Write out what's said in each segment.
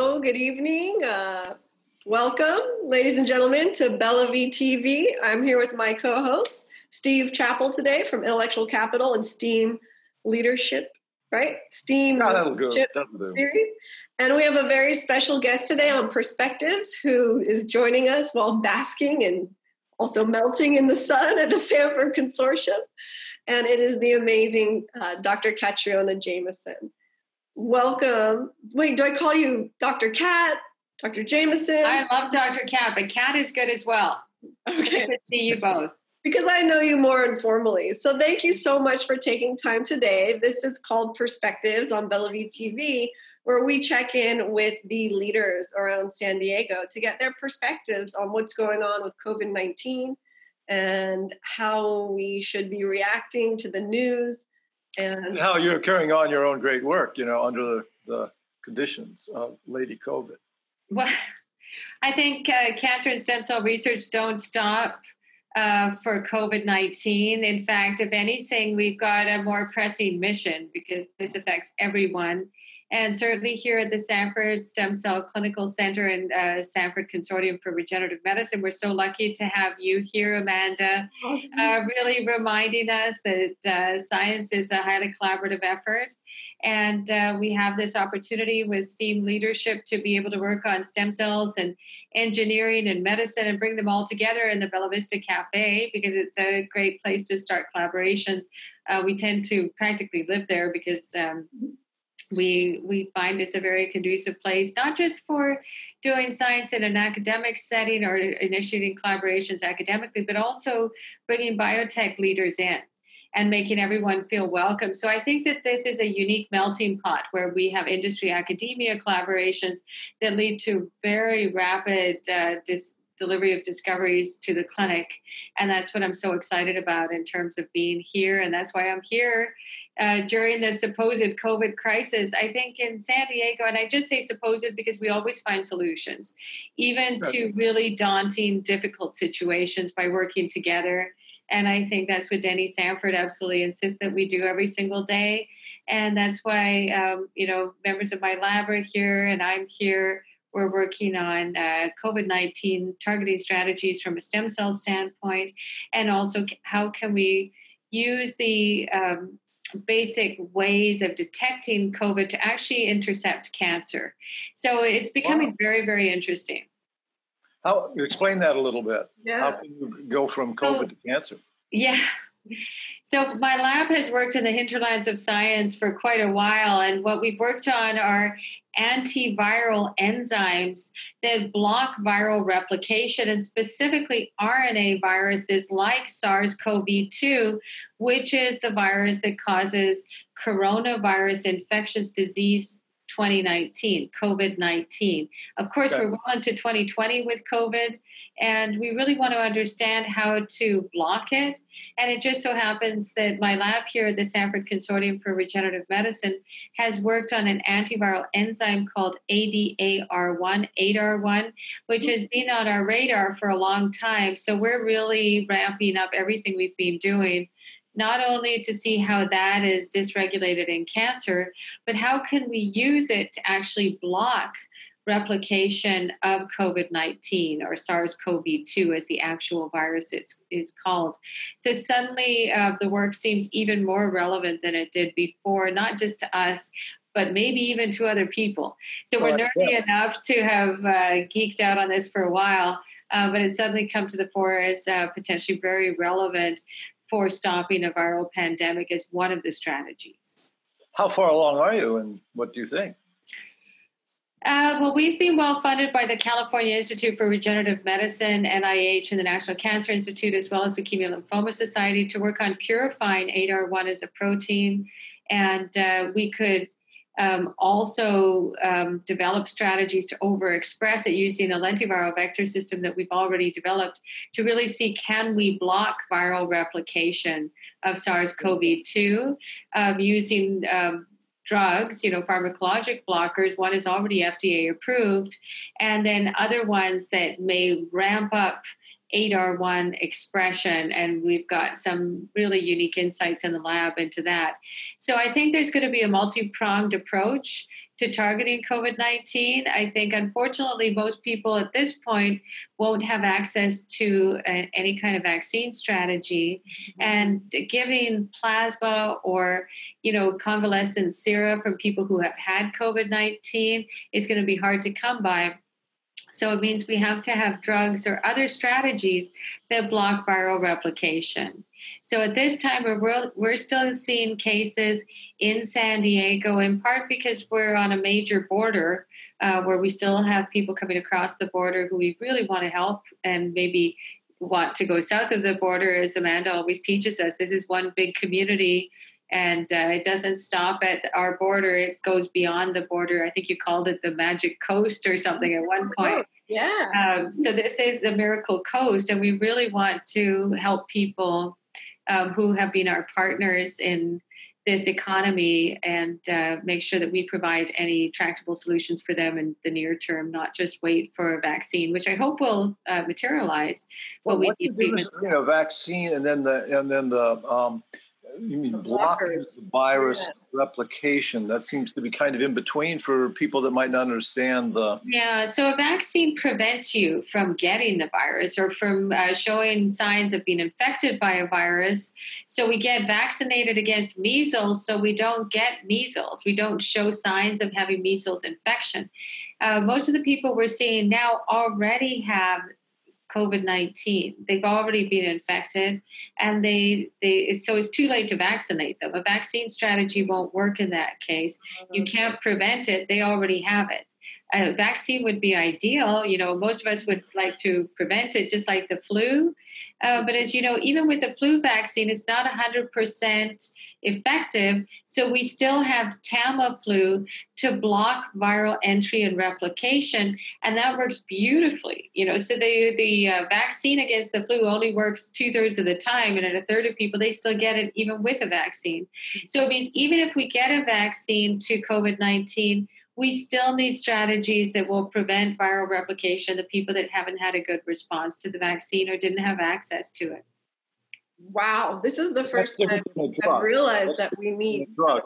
Hello, good evening. Welcome, ladies and gentlemen, to Bellevue TV. I'm here with my co-host, Steve Chappell, today from Intellectual Capital and STEAM Leadership, right? STEAM Leadership Series. And we have a very special guest today on Perspectives who is joining us while basking and also melting in the sun at the Sanford Consortium. And it is the amazing Dr. Catriona Jamieson. Welcome. Wait, do I call you Dr. Cat, Dr. Jamieson? I love Dr. Cat, but Cat is good as well. Okay. Good to see you both. Because I know you more informally. So thank you so much for taking time today. This is called Perspectives on Bellevue TV, where we check in with the leaders around San Diego to get their perspectives on what's going on with COVID-19 and how we should be reacting to the news. And how you're carrying on your own great work, under the conditions of Lady COVID. Well, I think cancer and stem cell research don't stop for COVID-19. In fact, if anything, we've got a more pressing mission because this affects everyone. And certainly here at the Sanford Stem Cell Clinical Center and Sanford Consortium for Regenerative Medicine, we're so lucky to have you here, Amanda, really reminding us that science is a highly collaborative effort. And we have this opportunity with STEAM leadership to be able to work on stem cells and engineering and medicine and bring them all together in the Bella Vista Cafe because it's a great place to start collaborations. We tend to practically live there because we find it's a very conducive place, not just for doing science in an academic setting or initiating collaborations academically, but also bringing biotech leaders in and making everyone feel welcome. So I think that this is a unique melting pot where we have industry academia collaborations that lead to very rapid delivery of discoveries to the clinic. And that's what I'm so excited about in terms of being here. And that's why I'm here during the supposed COVID crisis. I think in San Diego, and I just say supposed because we always find solutions, even to really daunting, difficult situations by working together. And I think that's what Denny Sanford absolutely insists that we do every single day. And that's why, members of my lab are here and I'm here. We're working on COVID-19 targeting strategies from a stem cell standpoint. And also how can we use the basic ways of detecting COVID to actually intercept cancer. So it's becoming very, very interesting. How explain that a little bit? Yeah. How can you go from COVID to cancer? Yeah. So my lab has worked in the hinterlands of science for quite a while, and what we've worked on are antiviral enzymes that block viral replication, and specifically RNA viruses like SARS-CoV-2, which is the virus that causes coronavirus infectious disease 2019, COVID-19. Of course, we're well into 2020 with COVID, and we really want to understand how to block it. And it just so happens that my lab here at the Sanford Consortium for Regenerative Medicine has worked on an antiviral enzyme called ADAR1, which has been on our radar for a long time. So we're really ramping up everything we've been doing, not only to see how that is dysregulated in cancer, but how can we use it to actually block replication of COVID-19 or SARS-CoV-2 as the actual virus is called. So suddenly the work seems even more relevant than it did before, not just to us, but maybe even to other people. So we're nerdy enough to have geeked out on this for a while, but it's suddenly come to the fore as potentially very relevant for stopping a viral pandemic as one of the strategies. How far along are you, and what do you think? Well, we've been well funded by the California Institute for Regenerative Medicine, NIH, and the National Cancer Institute, as well as the Leukemia and Lymphoma Society, to work on purifying ADAR1 as a protein. And we could also develop strategies to overexpress it using a lentiviral vector system that we've already developed to really see, can we block viral replication of SARS-CoV-2 using drugs, pharmacologic blockers. One is already FDA approved, and then other ones that may ramp up ADAR1 expression, and we've got some really unique insights in the lab into that. So I think there's going to be a multi-pronged approach to targeting COVID-19. I think, unfortunately, most people at this point won't have access to any kind of vaccine strategy. And giving plasma or, convalescent sera from people who have had COVID-19 is going to be hard to come by. So it means we have to have drugs or other strategies that block viral replication. So at this time, we're still seeing cases in San Diego, in part because we're on a major border where we still have people coming across the border who we really want to help and maybe want to go south of the border. As Amanda always teaches us, this is one big community, and it doesn't stop at our border. It goes beyond the border. I think you called it the Magic Coast or something at one point. Yeah. So this is the Miracle Coast, and we really want to help people who have been our partners in this economy and make sure that we provide any tractable solutions for them in the near term, not just wait for a vaccine, which I hope will materialize. Well, what's the difference between a vaccine and then the you mean blocking the virus replication? That seems to be kind of in between for people that might not understand the... Yeah, so a vaccine prevents you from getting the virus or from showing signs of being infected by a virus. So we get vaccinated against measles, so we don't get measles. We don't show signs of having measles infection. Most of the people we're seeing now already have COVID-19. They've already been infected, and so it's too late to vaccinate them. A vaccine strategy won't work in that case. You can't prevent it. They already have it. A vaccine would be ideal. Most of us would like to prevent it, just like the flu. But as you know, even with the flu vaccine, it's not 100% effective. So we still have Tamiflu to block viral entry and replication, and that works beautifully. So the vaccine against the flu only works 2/3 of the time, and in a third of people, they still get it even with a vaccine. So it means even if we get a vaccine to COVID-19, we still need strategies that will prevent viral replication, the people that haven't had a good response to the vaccine or didn't have access to it. Wow, this is the first time I've realized that we need a drug.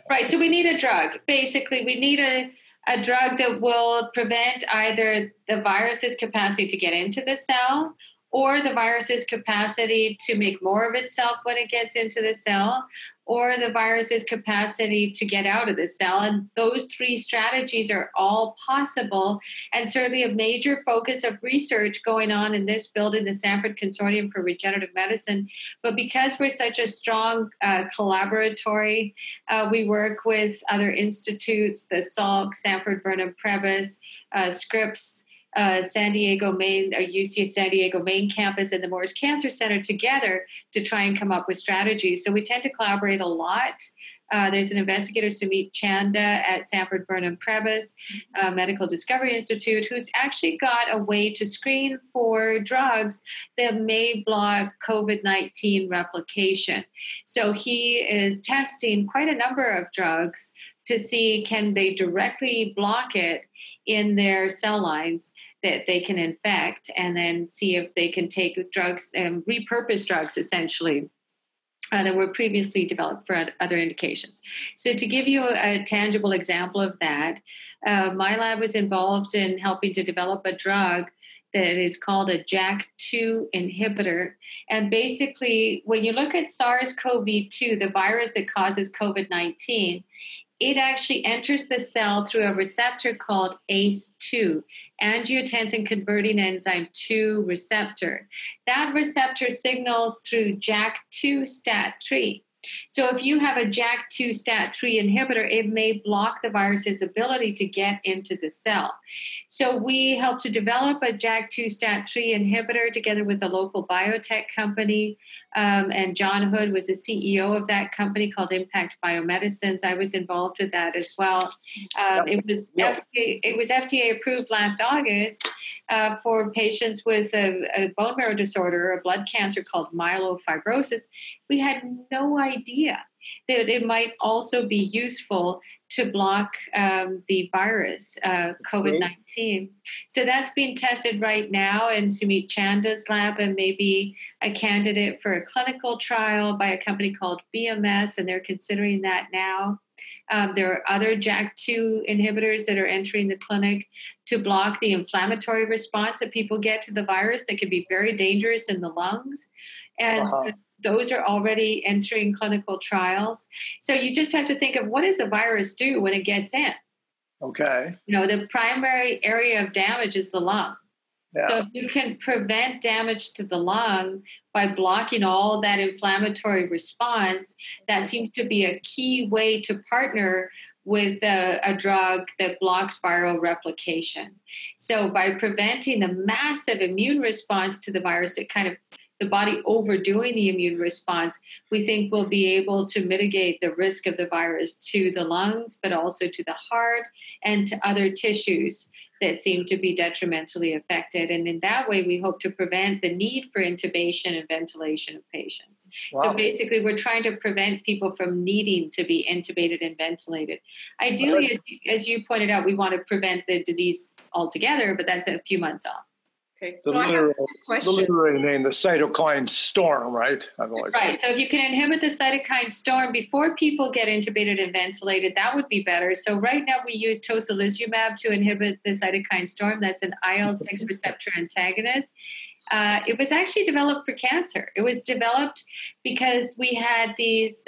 Right, so we need a drug. Basically, we need a drug that will prevent either the virus's capacity to get into the cell or the virus's capacity to make more of itself when it gets into the cell, or the virus's capacity to get out of the cell. And those three strategies are all possible, and certainly a major focus of research going on in this building, the Sanford Consortium for Regenerative Medicine. But because we're such a strong collaboratory, we work with other institutes, the Salk, Sanford Burnham Prebys, Scripps, San Diego main, UC San Diego main campus, and the Morris Cancer Center together to try and come up with strategies. So we tend to collaborate a lot. There's an investigator, Sumit Chanda, at Sanford Burnham Prebys Medical Discovery Institute, who's actually got a way to screen for drugs that may block COVID-19 replication. So he is testing quite a number of drugs to see can they directly block it in their cell lines that they can infect, and then see if they can take drugs and repurpose drugs essentially that were previously developed for other indications. So to give you a tangible example of that, my lab was involved in helping to develop a drug that is called a JAK2 inhibitor. And basically, when you look at SARS-CoV-2, the virus that causes COVID-19, it actually enters the cell through a receptor called ACE2, angiotensin converting enzyme 2 receptor. That receptor signals through JAK2 STAT3. So if you have a JAK2 STAT3 inhibitor, it may block the virus's ability to get into the cell. So we helped to develop a JAK2 STAT3 inhibitor together with a local biotech company. And John Hood was the CEO of that company called Impact Biomedicines. I was involved with that as well. It was FDA approved last August for patients with a bone marrow disorder, a blood cancer called myelofibrosis. We had no idea that it might also be useful to block the virus, COVID-19. So that's being tested right now in Sumit Chanda's lab, and maybe a candidate for a clinical trial by a company called BMS, and they're considering that now. There are other JAK2 inhibitors that are entering the clinic to block the inflammatory response that people get to the virus that can be very dangerous in the lungs. And those are already entering clinical trials. So you just have to think of what does the virus do when it gets in? Okay. The primary area of damage is the lung. Yeah. So if you can prevent damage to the lung by blocking all that inflammatory response, that seems to be a key way to partner with a drug that blocks viral replication. So by preventing the massive immune response to the virus, that kind of the body overdoing the immune response, we think we'll be able to mitigate the risk of the virus to the lungs, but also to the heart and to other tissues that seem to be detrimentally affected. And in that way, we hope to prevent the need for intubation and ventilation of patients. Wow. So basically, we're trying to prevent people from needing to be intubated and ventilated. Ideally, as you pointed out, we want to prevent the disease altogether, but that's a few months off. Okay. The literary name, the cytokine storm, right? Right. So if you can inhibit the cytokine storm before people get intubated and ventilated, that would be better. So right now we use tocilizumab to inhibit the cytokine storm. That's an IL-6 receptor antagonist. It was actually developed for cancer. It was developed because we had these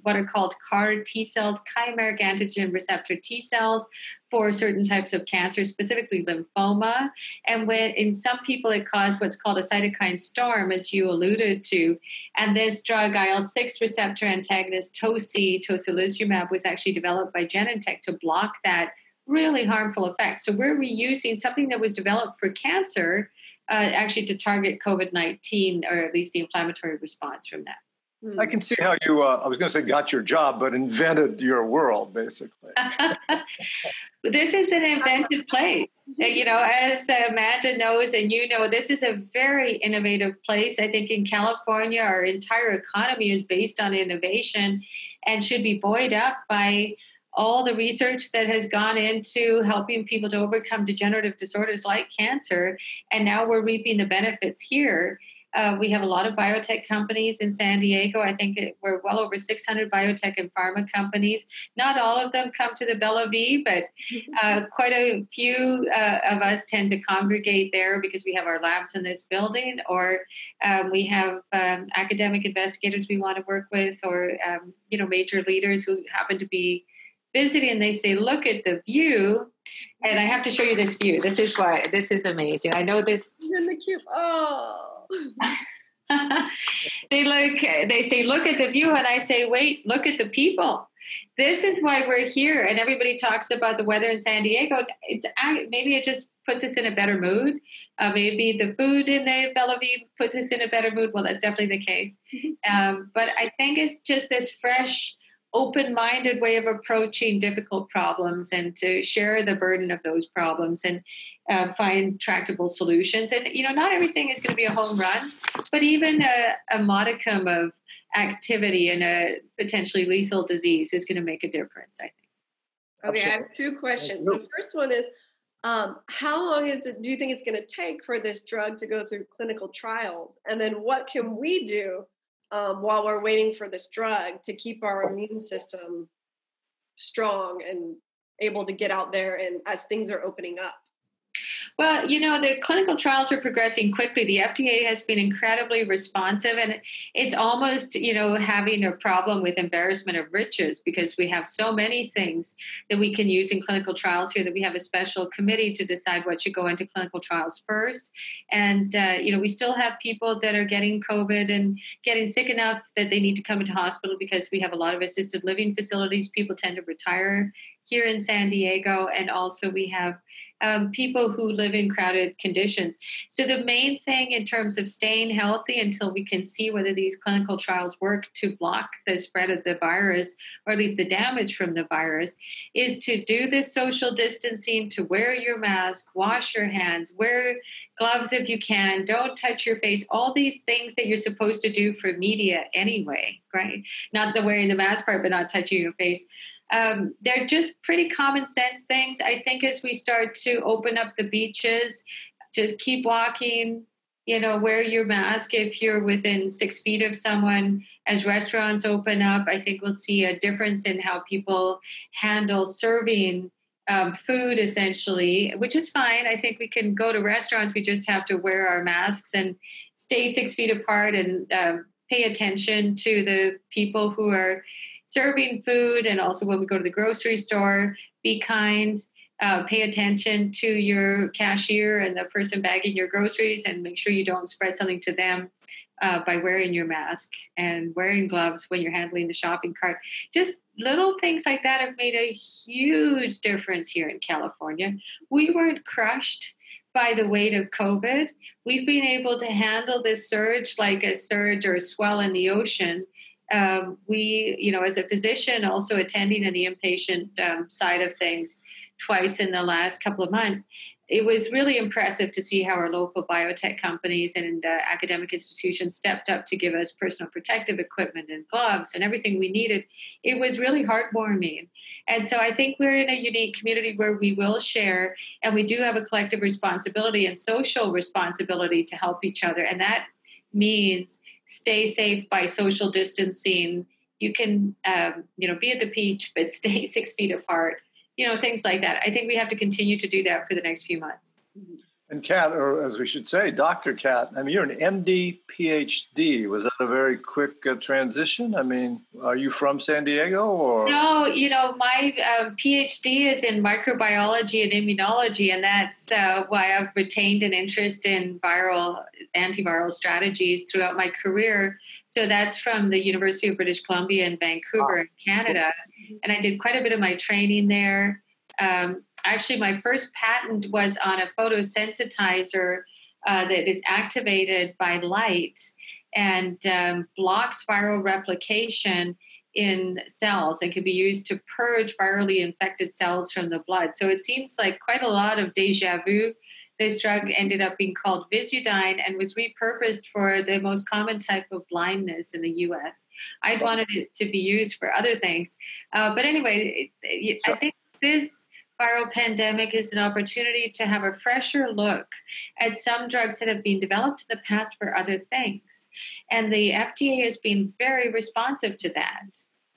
what are called CAR T cells, chimeric antigen receptor T cells, for certain types of cancer, specifically lymphoma. And when in some people it caused what's called a cytokine storm, as you alluded to. And this drug, IL-6 receptor antagonist, tocilizumab, was actually developed by Genentech to block that really harmful effect. So we're reusing something that was developed for cancer actually to target COVID-19, or at least the inflammatory response from that. I can see how you, I was going to say got your job, but invented your world, basically. This is an invented place. As Amanda knows and this is a very innovative place. I think in California, our entire economy is based on innovation and should be buoyed up by all the research that has gone into helping people to overcome degenerative disorders like cancer. And now we're reaping the benefits here. We have a lot of biotech companies in San Diego. I think we're well over 600 biotech and pharma companies. Not all of them come to the Bellevue, but quite a few of us tend to congregate there because we have our labs in this building, or we have academic investigators we want to work with, or major leaders who happen to be visiting, and they say, look at the view. And I have to show you this view. This is amazing. I know this. You're in the cube. Oh. They say, look at the view. And I say, wait, look at the people. This is why we're here. And everybody talks about the weather in San Diego. Maybe it just puts us in a better mood. Maybe the food in the Bellevue puts us in a better mood. Well, that's definitely the case. But I think it's just this fresh, open-minded way of approaching difficult problems and to share the burden of those problems and find tractable solutions. And, not everything is going to be a home run, but even a modicum of activity in a potentially lethal disease is going to make a difference, I think. Okay, I have two questions. The first one is, how long do you think it's going to take for this drug to go through clinical trials? And then what can we do while we're waiting for this drug to keep our immune system strong and able to get out there and as things are opening up? Well, the clinical trials are progressing quickly. The FDA has been incredibly responsive, and it's almost, having a problem with embarrassment of riches because we have so many things that we can use in clinical trials here that we have a special committee to decide what should go into clinical trials first. And, we still have people that are getting COVID and getting sick enough that they need to come into hospital because we have a lot of assisted living facilities. People tend to retire here in San Diego, and also we have people who live in crowded conditions. So the main thing in terms of staying healthy until we can see whether these clinical trials work to block the spread of the virus, or at least the damage from the virus, is to do this social distancing, to wear your mask, wash your hands, wear gloves if you can, don't touch your face, all these things that you're supposed to do for media anyway, right? Not the wearing the mask part, but not touching your face. They're just pretty common sense things. I think as we start to open up the beaches, just keep walking, wear your mask if you're within 6 feet of someone, As restaurants open up, I think we'll see a difference in how people handle serving food, essentially, which is fine. I think we can go to restaurants. We just have to wear our masks and stay 6 feet apart and pay attention to the people who are serving food. And also when we go to the grocery store, be kind. Pay attention to your cashier and the person bagging your groceries, and make sure you don't spread something to them by wearing your mask and wearing gloves when you're handling the shopping cart. Just little things like that have made a huge difference here in California. We weren't crushed by the weight of COVID. We've been able to handle this surge like a surge or a swell in the ocean. We, as a physician, also attending in the inpatient side of things twice in the last couple of months, it was really impressive to see how our local biotech companies and academic institutions stepped up to give us personal protective equipment and gloves and everything we needed. It was really heartwarming. And so I think we're in a unique community where we will share, and we do have a collective responsibility and social responsibility to help each other. And that means stay safe by social distancing. You can, be at the beach, but stay 6 feet apart. Things like that. I think we have to continue to do that for the next few months. And Kat, or as we should say, Dr. Kat, you're an MD, PhD. Was that a very quick transition? Are you from San Diego or? No, my PhD is in microbiology and immunology, and that's why I've retained an interest in antiviral strategies throughout my career. So that's from the University of British Columbia in Vancouver, in Canada. And I did quite a bit of my training there. Actually, my first patent was on a photosensitizer that is activated by light and blocks viral replication in cells and can be used to purge virally infected cells from the blood. So it seems like quite a lot of deja vu. This drug ended up being called Visudyne and was repurposed for the most common type of blindness in the U.S. I wanted it to be used for other things. But anyway, I think this viral pandemic is an opportunity to have a fresher look at some drugs that have been developed in the past for other things. And the FDA has been very responsive to that.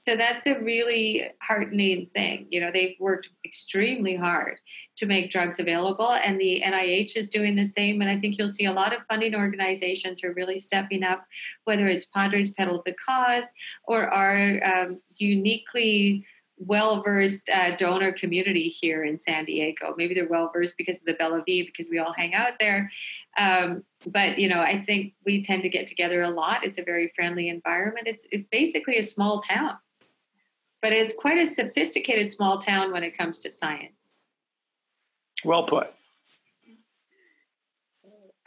So that's a really heartening thing. They've worked extremely hard to make drugs available, and the NIH is doing the same. And I think you'll see a lot of funding organizations are really stepping up, whether it's Padres Pedal the Cause or our uniquely well-versed donor community here in San Diego. Maybe they're well-versed because of the Bella V, because we all hang out there. But I think we tend to get together a lot. It's a very friendly environment. It's basically a small town, but it's quite a sophisticated small town when it comes to science. Well put.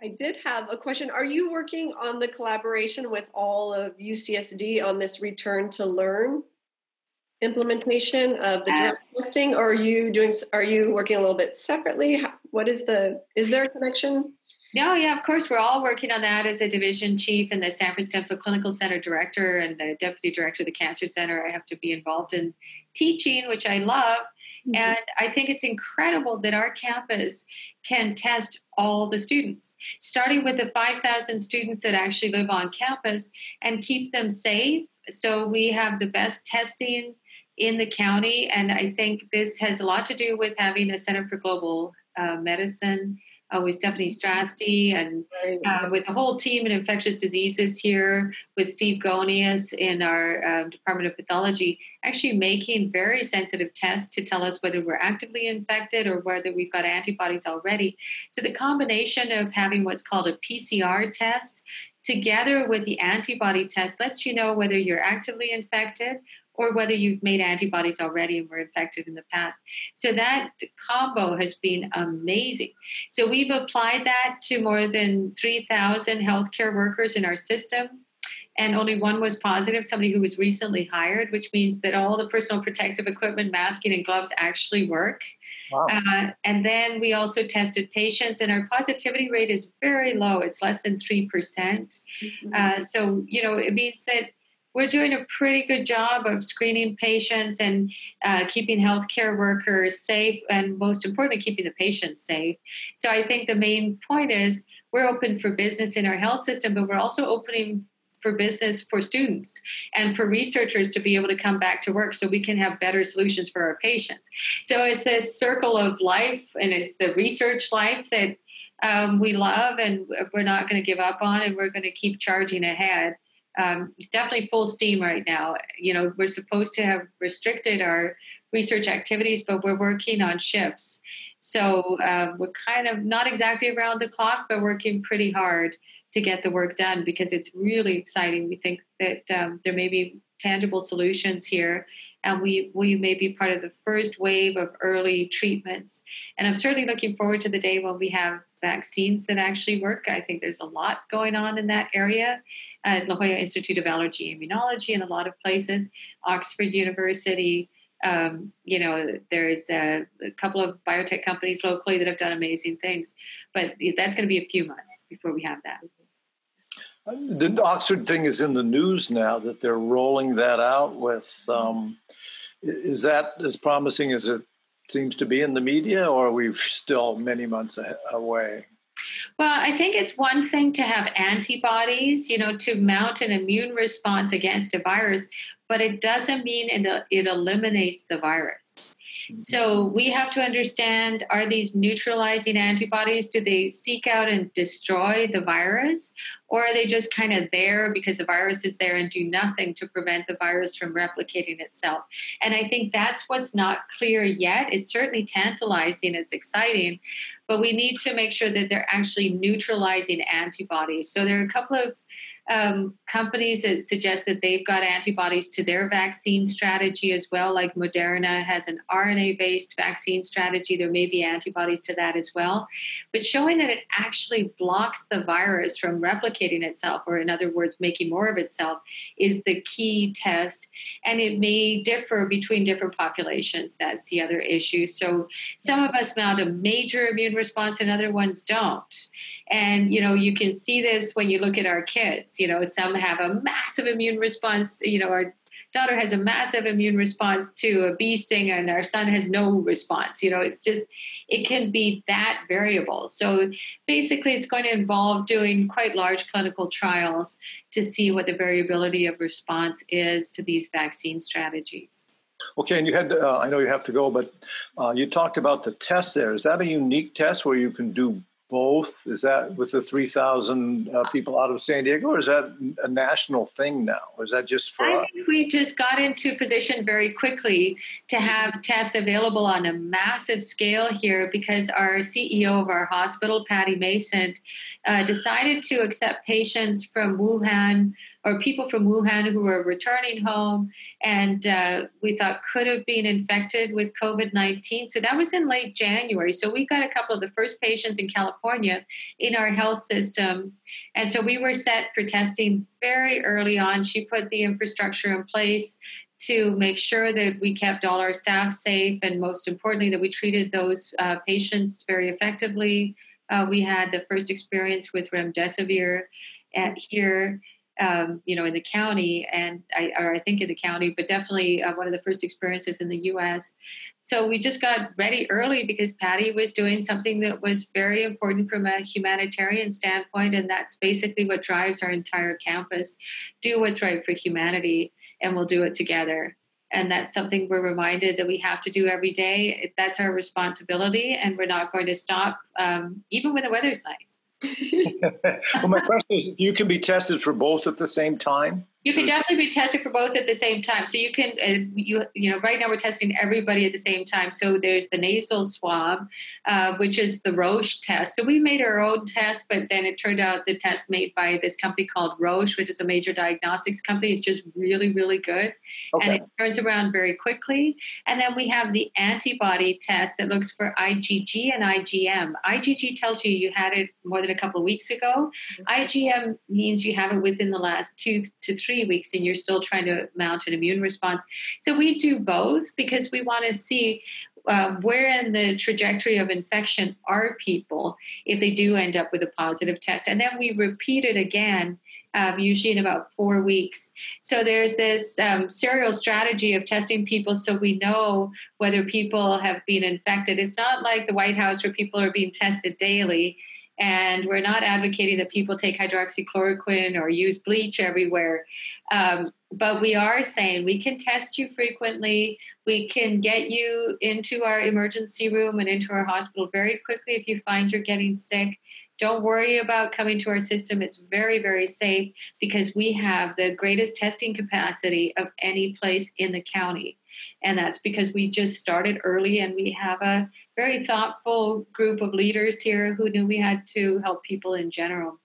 I did have a question. Are you working on the collaboration with all of UCSD on this return to learn implementation of the drug listing, or are you working a little bit separately? Is there a connection? No, yeah, of course. We're all working on that as a division chief and the Sanford Stem Cell Clinical Center director and the deputy director of the Cancer Center. I have to be involved in teaching, which I love. Mm-hmm. And I think it's incredible that our campus can test all the students, starting with the 5,000 students that actually live on campus, and keep them safe. So we have the best testing in the county. And I think this has a lot to do with having a Center for Global Medicine with Stephanie Strathty and with the whole team in infectious diseases here, with Steve Gonius in our Department of Pathology, actually making very sensitive tests to tell us whether we're actively infected or whether we've got antibodies already. So the combination of having what's called a PCR test together with the antibody test lets you know whether you're actively infected or whether you've made antibodies already and were infected in the past. So that combo has been amazing. So we've applied that to more than 3,000 healthcare workers in our system, and only one was positive, somebody who was recently hired, which means that all the personal protective equipment, masking, and gloves actually work. Wow. And then we also tested patients, and our positivity rate is very low. It's less than 3%. Mm-hmm. So, it means that we're doing a pretty good job of screening patients and keeping healthcare workers safe, and most importantly, keeping the patients safe. So I think the main point is we're open for business in our health system, but we're also opening for business, for students, and for researchers to be able to come back to work so we can have better solutions for our patients. So it's this circle of life, and it's the research life that we love, and we're not going to give up on, and we're going to keep charging ahead. It's definitely full steam right now. We're supposed to have restricted our research activities, but we're working on shifts. So we're kind of not exactly around the clock, but working pretty hard to get the work done because it's really exciting. We think that there may be tangible solutions here, and we may be part of the first wave of early treatments. And I'm certainly looking forward to the day when we have vaccines that actually work. I think there's a lot going on in that area at La Jolla Institute of Allergy and Immunology and a lot of places, Oxford University. There's a couple of biotech companies locally that have done amazing things, but that's going to be a few months before we have that. The Oxford thing is in the news now that they're rolling that out with. Is that as promising as it seems to be in the media, or are we still many months away? Well, I think it's one thing to have antibodies, to mount an immune response against a virus, but it doesn't mean it eliminates the virus. So we have to understand, are these neutralizing antibodies, do they seek out and destroy the virus? Or are they just kind of there because the virus is there and do nothing to prevent the virus from replicating itself? And I think that's what's not clear yet. It's certainly tantalizing, it's exciting, but we need to make sure that they're actually neutralizing antibodies. So there are a couple of companies that suggest that they've got antibodies to their vaccine strategy as well, like Moderna has an RNA-based vaccine strategy. There may be antibodies to that as well. But showing that it actually blocks the virus from replicating itself, or in other words, making more of itself, is the key test. And it may differ between different populations. That's the other issue. So some of us mount a major immune response and other ones don't. And, you can see this when you look at our kids. Some have a massive immune response. Our daughter has a massive immune response to a bee sting and our son has no response. It can be that variable. So basically it's going to involve doing quite large clinical trials to see what the variability of response is to these vaccine strategies. Okay, and you had, I know you have to go, but you talked about the test there. Is that a unique test where you can do both? Is that with the 3,000 people out of San Diego, or is that a national thing now? Or is that just for us? I think we just got into position very quickly to have tests available on a massive scale here because our CEO of our hospital, Patty Mason, decided to accept patients from Wuhan or people from Wuhan who were returning home and we thought could have been infected with COVID-19. So that was in late January. So we got a couple of the first patients in California in our health system. And so we were set for testing very early on. She put the infrastructure in place to make sure that we kept all our staff safe and most importantly that we treated those patients very effectively. We had the first experience with remdesivir here. In the county, and I think in the county, but definitely one of the first experiences in the U.S. So we just got ready early because Patty was doing something that was very important from a humanitarian standpoint, and that's basically what drives our entire campus. Do what's right for humanity, and we'll do it together. And that's something we're reminded that we have to do every day. That's our responsibility, and we're not going to stop, even when the weather's nice. Well, my question is, you can be tested for both at the same time? You can definitely be tested for both at the same time. So you can, right now we're testing everybody at the same time. So there's the nasal swab, which is the Roche test. So we made our own test, but then it turned out the test made by this company called Roche, which is a major diagnostics company, is just really, really good. Okay. And it turns around very quickly. And then we have the antibody test that looks for IgG and IgM. IgG tells you had it more than a couple of weeks ago. IgM means you have it within the last 2 to 3 weeks and you're still trying to mount an immune response. So we do both because we want to see where in the trajectory of infection are people if they do end up with a positive test. And then we repeat it again, usually in about 4 weeks. So there's this serial strategy of testing people so we know whether people have been infected. It's not like the White House where people are being tested daily And we're not advocating that people take hydroxychloroquine or use bleach everywhere. But we are saying we can test you frequently. We can get you into our emergency room and into our hospital very quickly if you find you're getting sick. Don't worry about coming to our system. It's very, very safe because we have the greatest testing capacity of any place in the county. And that's because we just started early and we have a very thoughtful group of leaders here who knew we had to help people in general.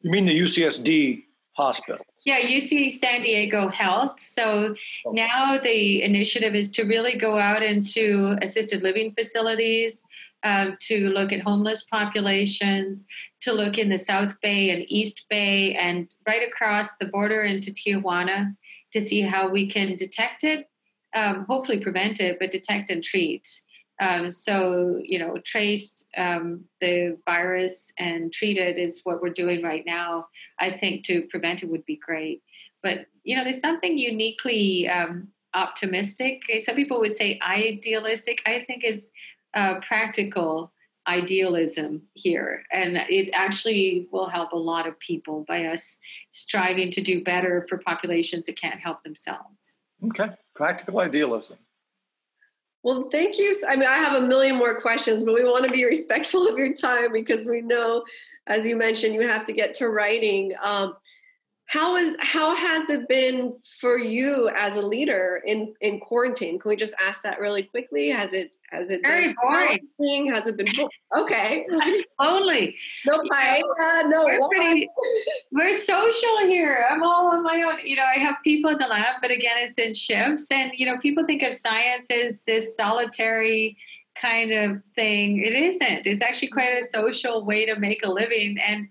You mean the UCSD hospital? Yeah, UC San Diego Health. So now the initiative is to really go out into assisted living facilities, to look at homeless populations, to look in the South Bay and East Bay and right across the border into Tijuana to see how we can detect it, hopefully prevent it, but detect and treat. So, trace the virus and treat it is what we're doing right now. I think to prevent it would be great. But, there's something uniquely optimistic. Some people would say idealistic. I think is practical idealism here. And it actually will help a lot of people by us striving to do better for populations that can't help themselves. Okay. Practical idealism. Well, thank you. I mean, I have a million more questions, but we want to be respectful of your time because we know, as you mentioned, you have to get to writing. How has it been for you as a leader in quarantine? Can we just ask that really quickly? Has it very been boring? Has it been okay? Only No paella, no wine. We're social here. I'm all on my own. I have people in the lab, but again, it's in shifts. And people think of science as this solitary kind of thing. It isn't. It's actually quite a social way to make a living. And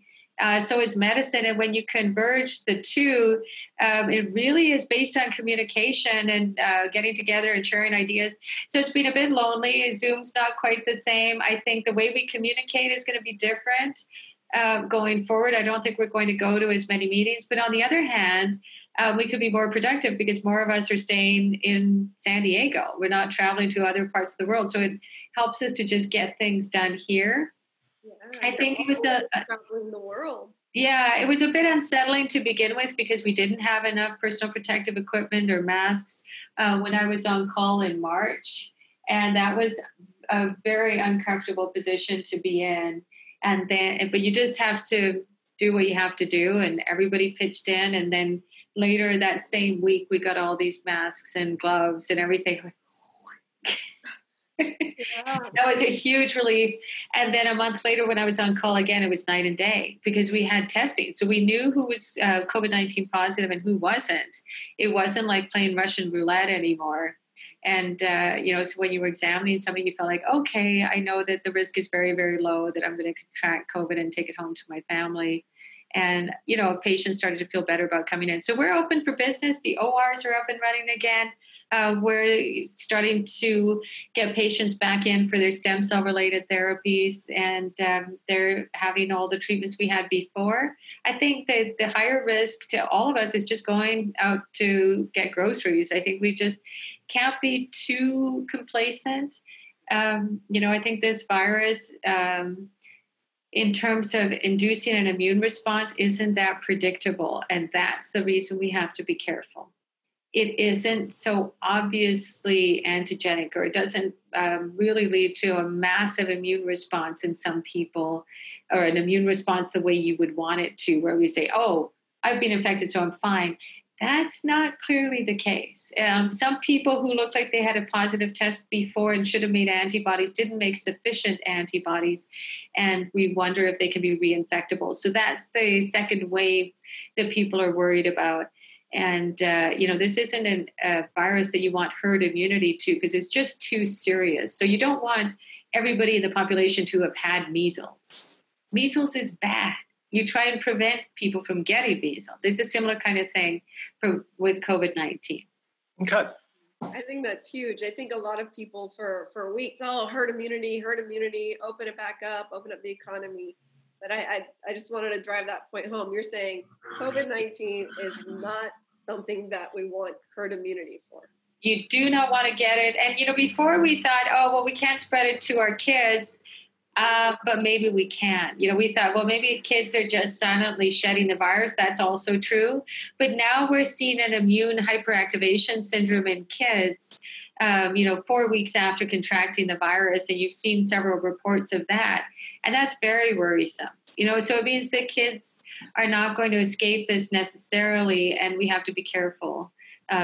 so is medicine. And when you converge the two, it really is based on communication and getting together and sharing ideas. So it's been a bit lonely. Zoom's not quite the same. I think the way we communicate is going to be different going forward. I don't think we're going to go to as many meetings. But on the other hand, we could be more productive because more of us are staying in San Diego. We're not traveling to other parts of the world. So it helps us to just get things done here. Yeah, I think it was traveling the world. Yeah, it was a bit unsettling to begin with because we didn't have enough personal protective equipment or masks when I was on call in March. And that was a very uncomfortable position to be in. But you just have to do what you have to do. And everybody pitched in. And then later that same week, we got all these masks and gloves and everything. Yeah. That was a huge relief. And then a month later, when I was on call again, it was night and day because we had testing. So we knew who was COVID-19 positive and who wasn't. It wasn't like playing Russian roulette anymore. And, so when you were examining somebody, you felt like, okay, I know that the risk is very, very low, that I'm going to contract COVID and take it home to my family. And, patients started to feel better about coming in. So we're open for business. The ORs are up and running again. We're starting to get patients back in for their stem cell related therapies, and they're having all the treatments we had before. I think that the higher risk to all of us is just going out to get groceries. I think we just can't be too complacent. I think this virus, in terms of inducing an immune response, isn't that predictable. And that's the reason we have to be careful. It isn't so obviously antigenic, or it doesn't really lead to a massive immune response in some people, or an immune response the way you would want it to, where we say, oh, I've been infected, so I'm fine. That's not clearly the case. Some people who looked like they had a positive test before and should have made antibodies didn't make sufficient antibodies, and we wonder if they can be reinfectable. So that's the second wave that people are worried about. And, this isn't a virus that you want herd immunity to because it's just too serious. So you don't want everybody in the population to have had measles. Measles is bad. You try and prevent people from getting measles. It's a similar kind of thing with COVID-19. Okay. I think that's huge. I think a lot of people for weeks, herd immunity, open it back up, open up the economy. But I just wanted to drive that point home. You're saying COVID-19 is not something that we want herd immunity for. You do not want to get it. And, before we thought, we can't spread it to our kids. But maybe we can't. We thought, well, maybe kids are just silently shedding the virus. That's also true. But now we're seeing an immune hyperactivation syndrome in kids, 4 weeks after contracting the virus. And you've seen several reports of that. And that's very worrisome. So it means that kids are not going to escape this necessarily. And we have to be careful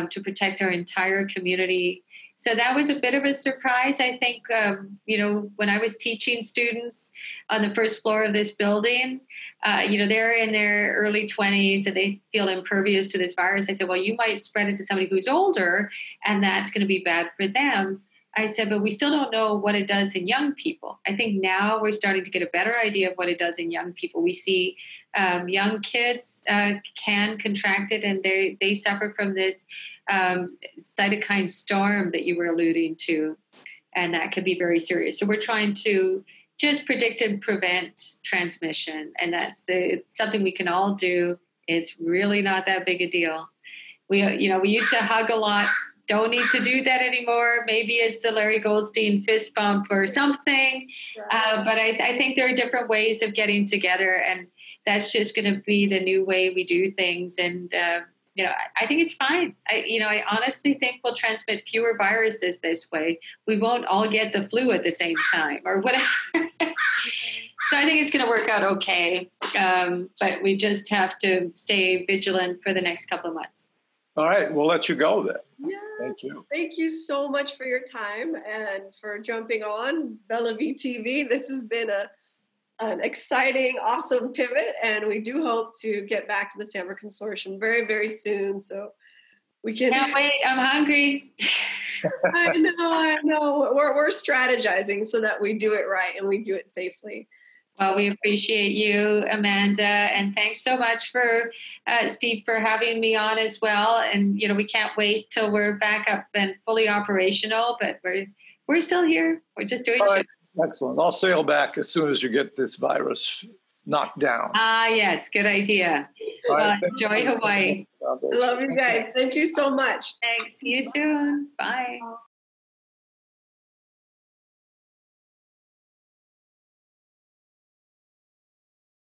to protect our entire community. So that was a bit of a surprise. I think, when I was teaching students on the first floor of this building, they're in their early 20s and they feel impervious to this virus. I said, well, you might spread it to somebody who's older and that's going to be bad for them. I said, but we still don't know what it does in young people. I think now we're starting to get a better idea of what it does in young people. We see young kids can contract it and they suffer from this cytokine storm that you were alluding to, and that can be very serious. So we're trying to just predict and prevent transmission, and that's something we can all do. It's really not that big a deal. We used to hug a lot. Don't need to do that anymore. Maybe it's the Larry Goldstein fist bump or something, but I think there are different ways of getting together, and that's just going to be the new way we do things. And I think it's fine. I honestly think we'll transmit fewer viruses this way. We won't all get the flu at the same time or whatever. So I think it's going to work out okay. But we just have to stay vigilant for the next couple of months. All right. We'll let you go then. Yeah. Thank you. Thank you so much for your time and for jumping on Bella TV. This has been an exciting, awesome pivot, and we do hope to get back to the Sanford Consortium very, very soon. So we can. Can't wait. I'm hungry. I know. We're strategizing so that we do it right and we do it safely. Well, we appreciate you, Amanda, and thanks so much for Steve for having me on as well. And we can't wait till we're back up and fully operational, but we're still here. We're just doing shit. Excellent. I'll sail back as soon as you get this virus knocked down. Yes, good idea. Right, enjoy Hawaii. Love you guys. Thank you so much. Thanks. See you soon. Bye.